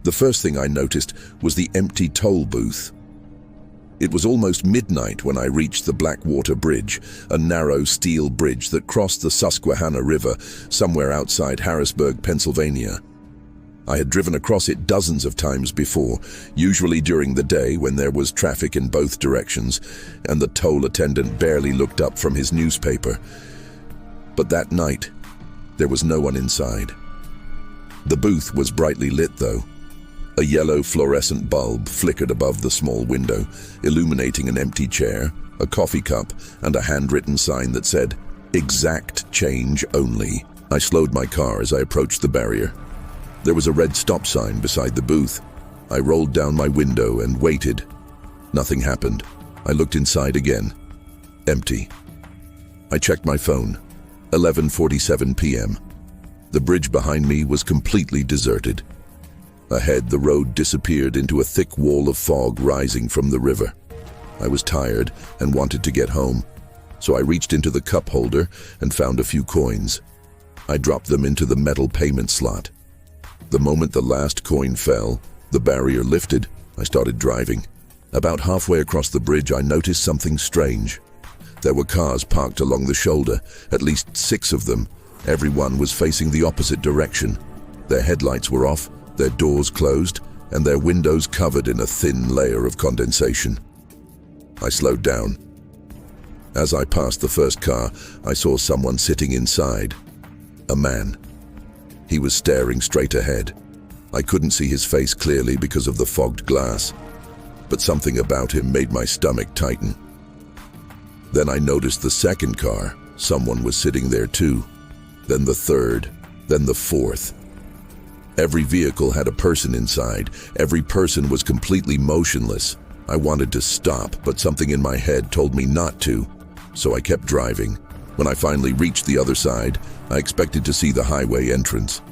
The first thing I noticed was the empty toll booth. It was almost midnight when I reached the Blackwater Bridge, a narrow steel bridge that crossed the Susquehanna River somewhere outside Harrisburg, Pennsylvania. I had driven across it dozens of times before, usually during the day when there was traffic in both directions and the toll attendant barely looked up from his newspaper. But that night, there was no one inside. The booth was brightly lit, though. A yellow fluorescent bulb flickered above the small window, illuminating an empty chair, a coffee cup, and a handwritten sign that said, "Exact change only." I slowed my car as I approached the barrier. There was a red stop sign beside the booth. I rolled down my window and waited. Nothing happened. I looked inside again. Empty. I checked my phone. 11:47 p.m. The bridge behind me was completely deserted. Ahead, the road disappeared into a thick wall of fog rising from the river. I was tired and wanted to get home, so I reached into the cup holder and found a few coins. I dropped them into the metal payment slot. The moment the last coin fell, the barrier lifted. I started driving. About halfway across the bridge, I noticed something strange. There were cars parked along the shoulder, at least 6 of them. Every one was facing the opposite direction. Their headlights were off, their doors closed, and their windows covered in a thin layer of condensation. I slowed down. As I passed the first car, I saw someone sitting inside. A man. He was staring straight ahead. I couldn't see his face clearly because of the fogged glass, but something about him made my stomach tighten. Then I noticed the second car. Someone was sitting there too. Then the third, then the fourth. Every vehicle had a person inside. Every person was completely motionless. I wanted to stop, but something in my head told me not to, so I kept driving. When I finally reached the other side, I expected to see the highway entrance.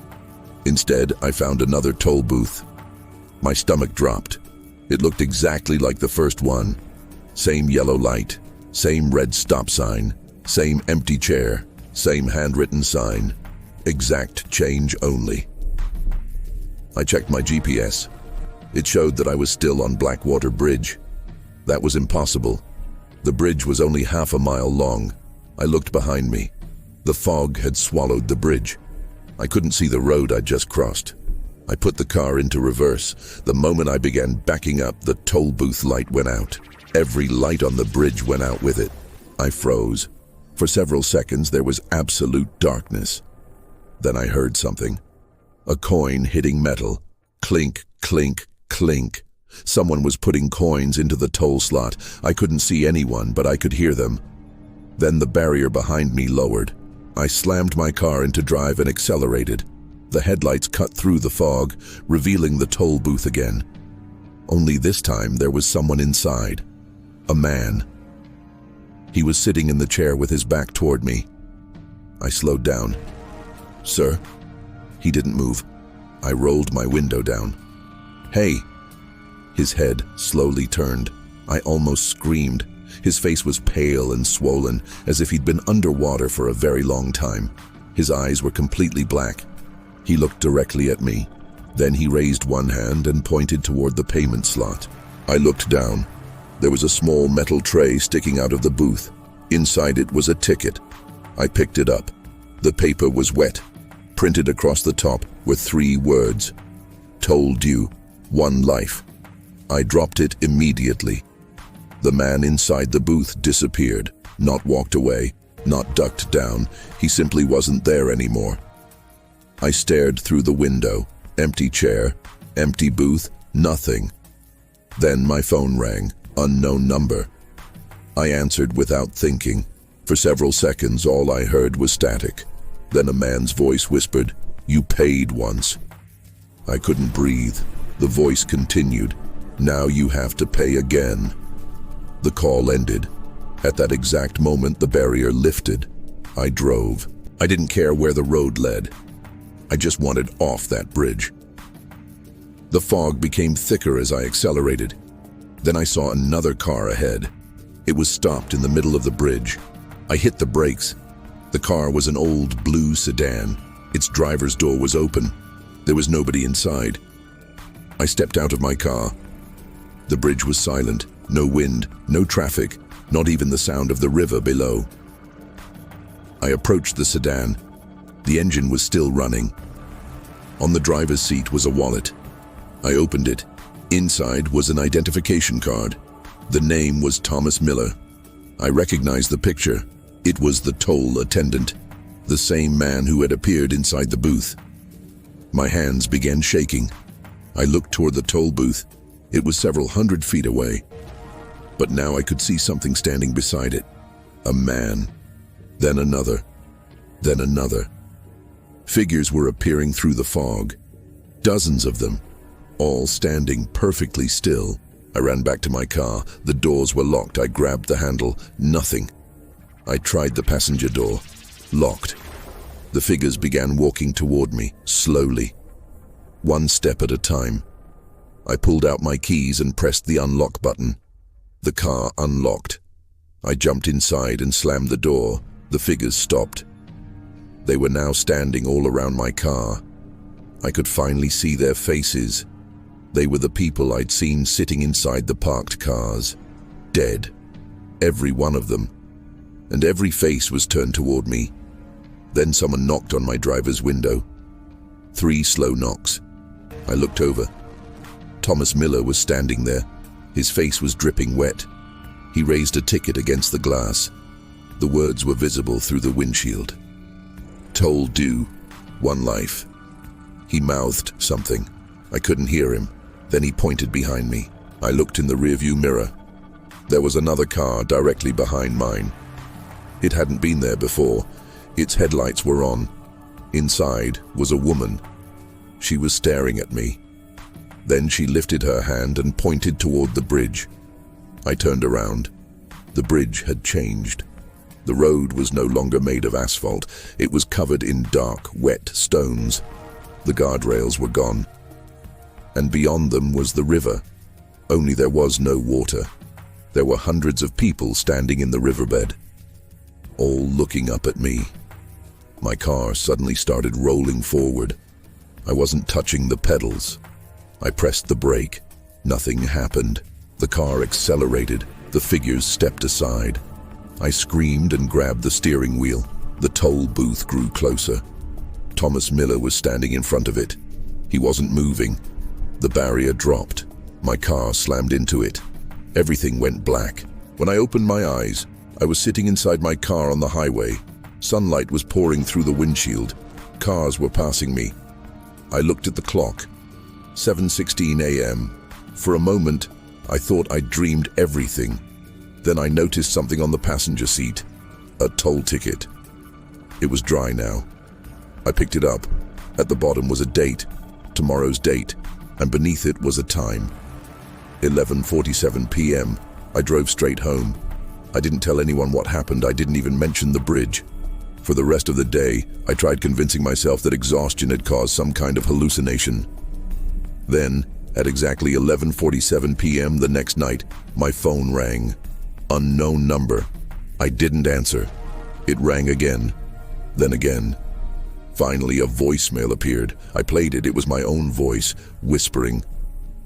Instead, I found another toll booth. My stomach dropped. It looked exactly like the first one. Same yellow light, same red stop sign, same empty chair, same handwritten sign. Exact change only. I checked my GPS. It showed that I was still on Blackwater Bridge. That was impossible. The bridge was only half a mile long. I looked behind me. The fog had swallowed the bridge. I couldn't see the road I'd just crossed. I put the car into reverse. The moment I began backing up, the toll booth light went out. Every light on the bridge went out with it. I froze. For several seconds, there was absolute darkness. Then I heard something. A coin hitting metal. Clink, clink, clink. Someone was putting coins into the toll slot. I couldn't see anyone, but I could hear them. Then the barrier behind me lowered. I slammed my car into drive and accelerated. The headlights cut through the fog, revealing the toll booth again. Only this time there was someone inside. A man. He was sitting in the chair with his back toward me. I slowed down. "Sir?" He didn't move. I rolled my window down. "Hey!" His head slowly turned. I almost screamed. His face was pale and swollen, as if he'd been underwater for a very long time. His eyes were completely black. He looked directly at me. Then he raised one hand and pointed toward the payment slot. I looked down. There was a small metal tray sticking out of the booth. Inside it was a ticket. I picked it up. The paper was wet. Printed across the top were 3 words. "Toll due, 1 life." I dropped it immediately. The man inside the booth disappeared, not walked away, not ducked down. He simply wasn't there anymore. I stared through the window. Empty chair, empty booth, nothing. Then my phone rang. Unknown number. I answered without thinking. For several seconds, all I heard was static. Then a man's voice whispered, "You paid once." I couldn't breathe. The voice continued, "Now you have to pay again." The call ended. At that exact moment, the barrier lifted. I drove. I didn't care where the road led. I just wanted off that bridge. The fog became thicker as I accelerated. Then I saw another car ahead. It was stopped in the middle of the bridge. I hit the brakes. The car was an old blue sedan. Its driver's door was open. There was nobody inside. I stepped out of my car. The bridge was silent, no wind, no traffic, not even the sound of the river below. I approached the sedan. The engine was still running. On the driver's seat was a wallet. I opened it. Inside was an identification card. The name was Thomas Miller. I recognized the picture. It was the toll attendant, the same man who had appeared inside the booth. My hands began shaking. I looked toward the toll booth. It was several hundred feet away. But now I could see something standing beside it. A man. Then another. Then another. Figures were appearing through the fog. Dozens of them, all standing perfectly still. I ran back to my car. The doors were locked. I grabbed the handle. Nothing. I tried the passenger door. Locked. The figures began walking toward me, slowly. One step at a time. I pulled out my keys and pressed the unlock button. The car unlocked. I jumped inside and slammed the door. The figures stopped. They were now standing all around my car. I could finally see their faces. They were the people I'd seen sitting inside the parked cars. Dead. Every one of them. And every face was turned toward me. Then someone knocked on my driver's window. 3 slow knocks. I looked over. Thomas Miller was standing there. His face was dripping wet. He raised a ticket against the glass. The words were visible through the windshield. Toll due. 1 life. He mouthed something. I couldn't hear him. Then he pointed behind me. I looked in the rearview mirror. There was another car directly behind mine. It hadn't been there before. Its headlights were on. Inside was a woman. She was staring at me. Then she lifted her hand and pointed toward the bridge. I turned around. The bridge had changed. The road was no longer made of asphalt. It was covered in dark, wet stones. The guardrails were gone. And beyond them was the river. Only there was no water. There were hundreds of people standing in the riverbed, all looking up at me. My car suddenly started rolling forward. I wasn't touching the pedals. I pressed the brake. Nothing happened. The car accelerated. The figures stepped aside. I screamed and grabbed the steering wheel. The toll booth grew closer. Thomas Miller was standing in front of it. He wasn't moving. The barrier dropped. My car slammed into it. Everything went black. When I opened my eyes, I was sitting inside my car on the highway. Sunlight was pouring through the windshield. Cars were passing me. I looked at the clock. 7:16 a.m. For a moment, I thought I'd dreamed everything. Then I noticed something on the passenger seat. A toll ticket. It was dry now. I picked it up. At the bottom was a date, tomorrow's date, and beneath it was a time. 11:47 p.m. I drove straight home. I didn't tell anyone what happened. I didn't even mention the bridge. For the rest of the day, I tried convincing myself that exhaustion had caused some kind of hallucination. Then, at exactly 11:47 p.m. the next night, my phone rang. Unknown number. I didn't answer. It rang again, then again. Finally, a voicemail appeared. I played it. It was my own voice, whispering,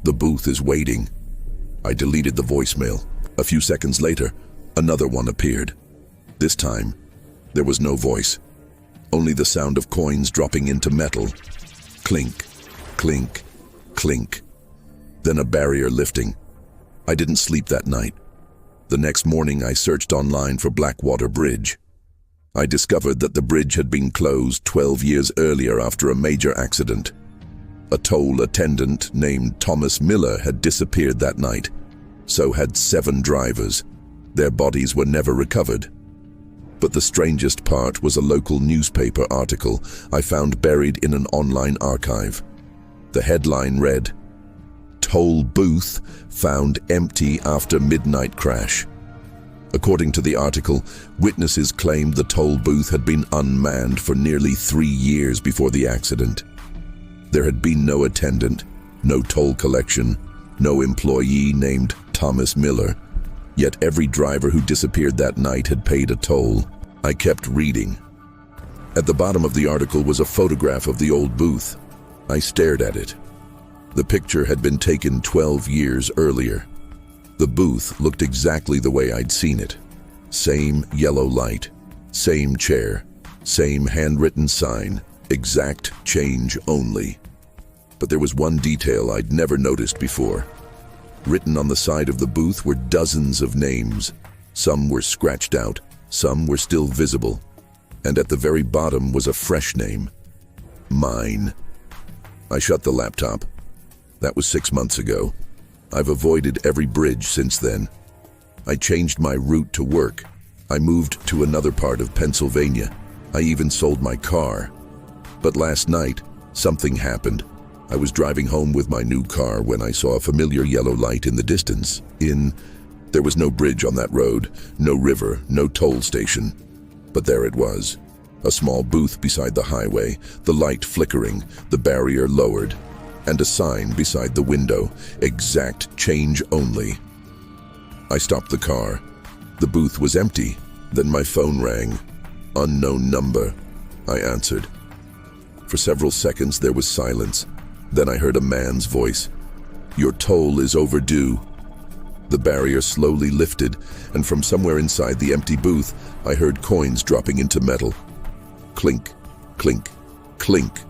"The booth is waiting." I deleted the voicemail. A few seconds later, another one appeared. This time, there was no voice, only the sound of coins dropping into metal. Clink, clink, clink. Then a barrier lifting. I didn't sleep that night. The next morning, I searched online for Blackwater Bridge. I discovered that the bridge had been closed 12 years earlier after a major accident. A toll attendant named Thomas Miller had disappeared that night. So had 7 drivers. Their bodies were never recovered. But the strangest part was a local newspaper article I found buried in an online archive. The headline read, "Toll booth found empty after midnight crash." According to the article, witnesses claimed the toll booth had been unmanned for nearly 3 years before the accident. There had been no attendant, no toll collection, no employee named Thomas Miller. Yet every driver who disappeared that night had paid a toll. I kept reading. At the bottom of the article was a photograph of the old booth. I stared at it. The picture had been taken 12 years earlier. The booth looked exactly the way I'd seen it. Same yellow light, same chair, same handwritten sign, exact change only. But there was one detail I'd never noticed before. Written on the side of the booth were dozens of names. Some were scratched out, some were still visible. And at the very bottom was a fresh name. Mine. I shut the laptop. That was 6 months ago. I've avoided every bridge since then. I changed my route to work. I moved to another part of Pennsylvania. I even sold my car. But last night, something happened. I was driving home with my new car when I saw a familiar yellow light in the distance. There was no bridge on that road, no river, no toll station. But there it was. A small booth beside the highway, the light flickering, the barrier lowered, and a sign beside the window, exact change only. I stopped the car. The booth was empty. Then my phone rang. Unknown number. I answered. For several seconds there was silence. Then I heard a man's voice. "Your toll is overdue." The barrier slowly lifted, and from somewhere inside the empty booth, I heard coins dropping into metal. Clink, clink, clink.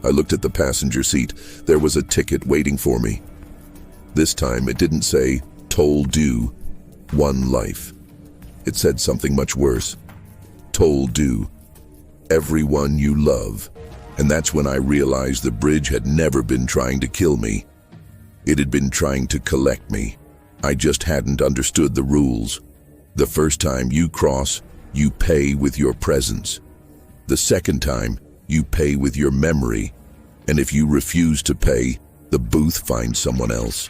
I looked at the passenger seat. There was a ticket waiting for me. This time it didn't say, "Toll due, 1 life." It said something much worse. "Toll due, everyone you love." And that's when I realized the bridge had never been trying to kill me. It had been trying to collect me. I just hadn't understood the rules. The first time you cross, you pay with your presence. The second time, you pay with your memory. And if you refuse to pay, the booth finds someone else.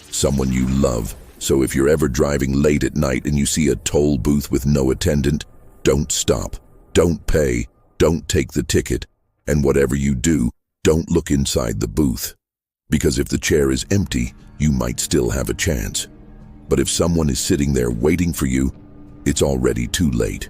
Someone you love. So if you're ever driving late at night and you see a toll booth with no attendant, don't stop. Don't pay. Don't take the ticket. And whatever you do, don't look inside the booth. Because if the chair is empty, you might still have a chance. But if someone is sitting there waiting for you, it's already too late.